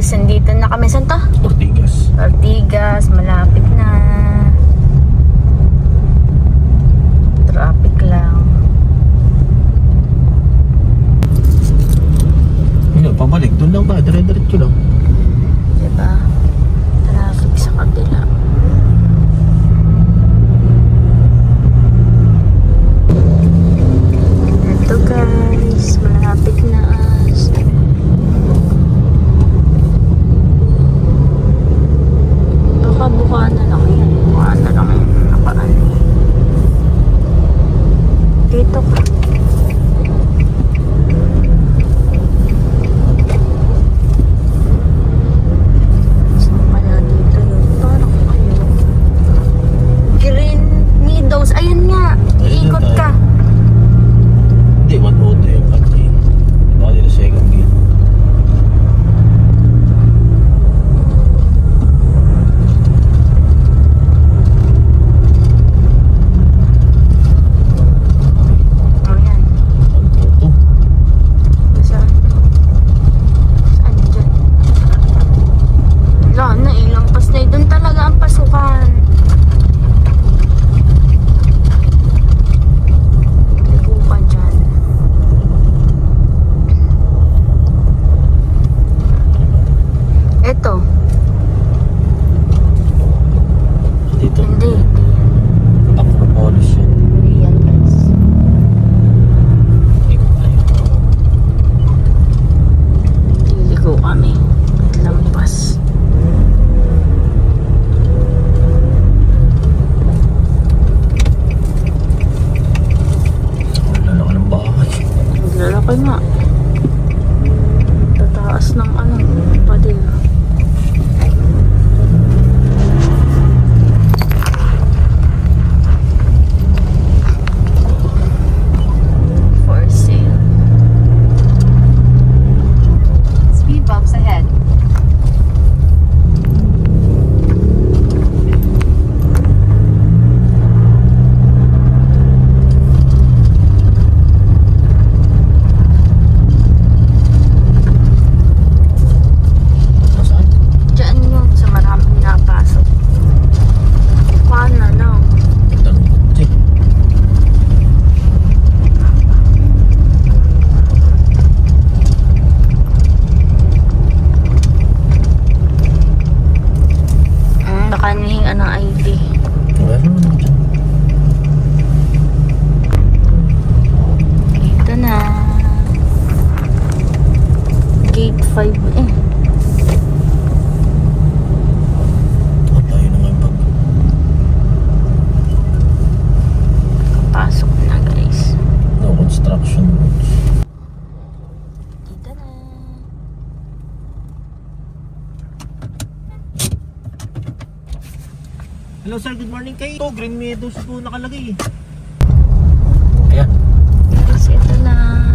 guys, nandito na kami. Saan to? Ortigas. Ortigas, malapit na. Traffic lang. Ano, pabalik. Doon lang ba? Dire-diretso lang. Diba? Traffic sa kabila. Ito guys, malapit na. Baka bukaan na lang yan. Bukaan na lang yan. Nakaan. Dito ka. Saan kaya dito yun? Parang ano? Green Meadows. Ayun nga. Iikot ka. Hindi, 1 auto yung pati. Baka dito second gate. Oh, yan. 1 auto. Saan? Saan dyan? Wala na, ilampas na. Doon talaga ang pasukan. Ligo ka dyan. Eto. Dito. Hindi. Acropolis yun. Hindi yan guys. Ikot tayo. Liligo kami. Lampas. Wala lang ng bahay. Lalaki nga. Tataas ng ano, pader. For sale. Speed bumps ahead. Nasaan? Diyan yun, sa maraming napasok. Paano na lang? Daming kutsi. Baka nihingan ng ID. Wala naman dyan. Ito na. Gate 5 eh. Tayo naman pag Pasok na guys. no construction goods. Dito na. Hello sir, good morning kayo. Ito, Green Meadows po nakalagay. Ayan. Guys, ito na.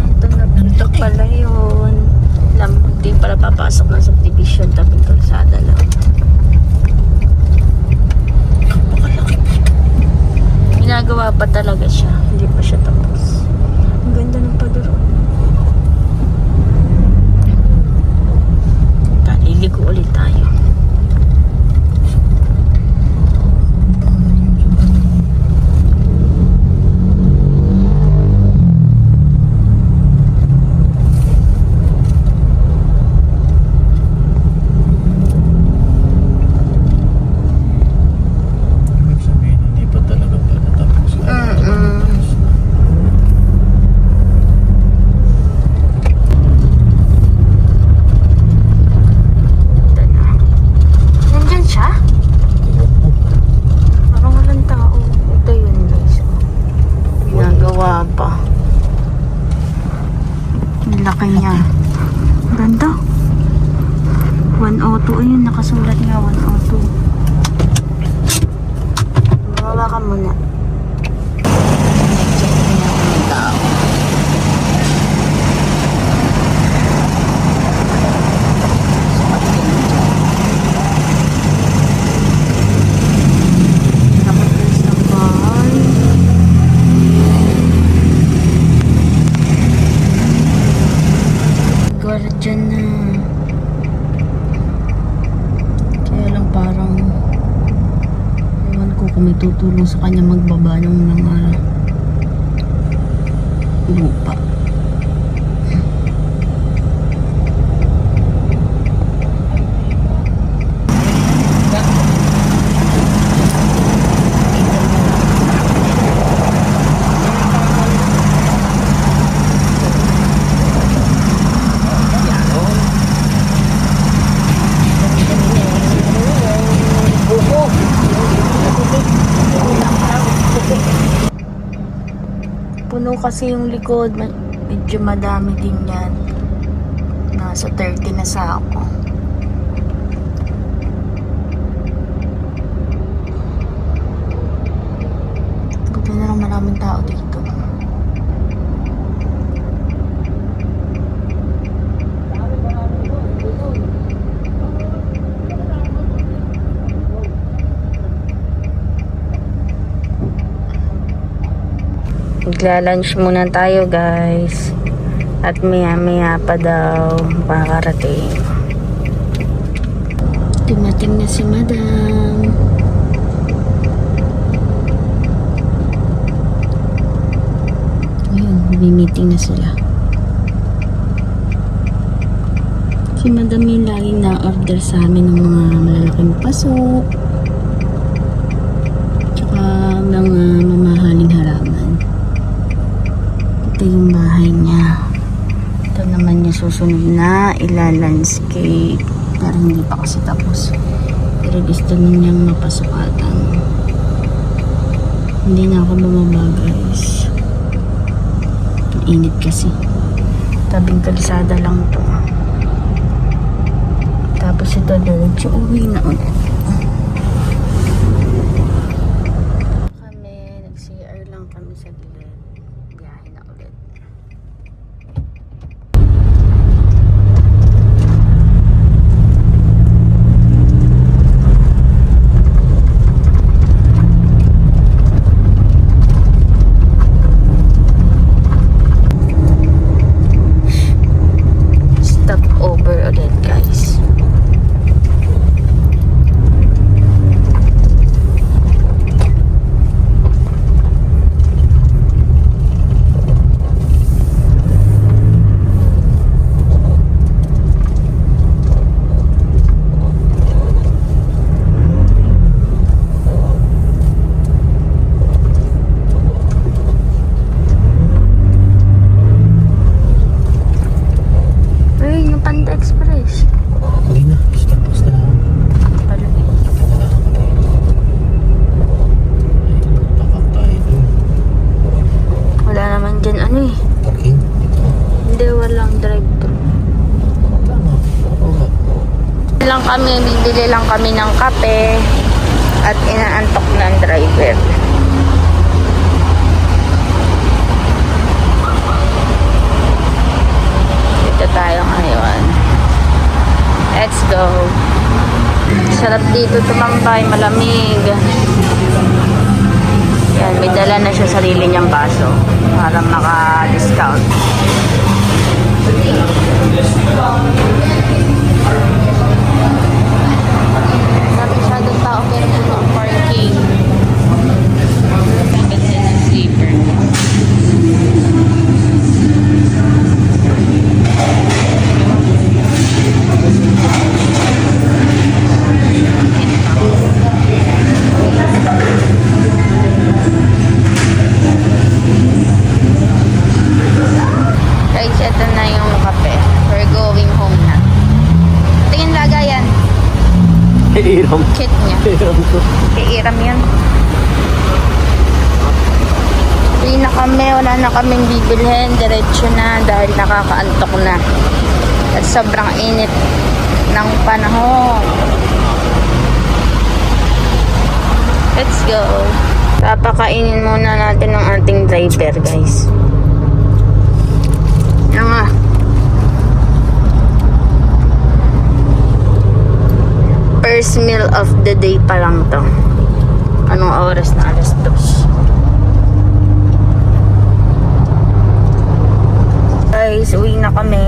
Ito na dito pala yun. Hindi pala papasok ng subdivision. Tabing kalsada lang. Napakalaki po. Ginagawa pa talaga siya. Hindi pa siya tapos. Ang ganda ng paduro. Liligo ulit tayo. Ibig sabihin, hindi pa talaga pala tapos. Ito na. Nandyan siya? Parang walang tao. Ito yun guys. Ginagawa pa. Ang laki niya. Ganda. 102. Ayun, nakasulat nga 102. Mawawa ka muna. Check niya kung may tao. Nakapres ng bahay. Guardian na. may tutulong sa kanya magbaba ng mga lupa. Puno kasi yung likod, medyo madami din yan. Nasa 30 na sa ako. Buti na lang maraming tao dito. Magla-lunch muna tayo guys. At maya pa daw makakarating. Dumating na si Madam. Ayun, meeting na sila. Si Madam yung laging na-order sa amin ng mga malalaking paso. Tsaka mga mamahaling halaman. Ito yung bahay niya. Ito naman niya susunod na ila-landscape. Pero hindi pa kasi tapos. Pero gusto niyang mapasukatan. Hindi na ako bumaba guys. Ang init kasi. Tabing kalsada lang to. Tapos ito diretso uwi na ulit. Nag-CR lang kami sa gilid. Biyahe na ulit. Stop over ulit guys. Express. Hindi na. Starbucks na lang. Takak tayo dun. Wala naman dyan ano eh. Parking? Hindi, walang drive-thru. Tama. Oo nga. Lang kami, bibili lang kami ng kape at inaantok ng driver. Dito tayo ngayon. Let's go. Sarap dito tumambay, malamig. Yan, may dala na siya sarili niyang baso para maka-discount. Masyadong tao pero puno ang parking. Ang ganda ng sleeper. Guys, ito na yung kape. We're going home na. Tingin lagayan. Iiram. Kit niya. Iiram ko. Iiram yan. Uwi na kami. Wala na kaming bibilhin. Diretso na dahil nakakaantok na. At sobrang init ng panahon. Let's go. Papakainin muna natin ng ating driver, guys. Yan nga. First meal of the day pa lang to. Anong oras na? 2:00. Guys, uwi na kami.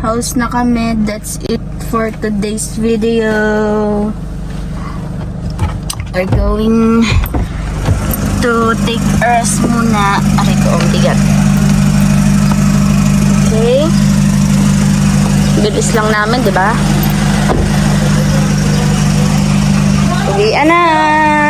How house na kami. That's it for today's video. We're going to take a rest muna. Aray ko, ang bigat. Okay. Bilis lang namin, di ba? Uwian na!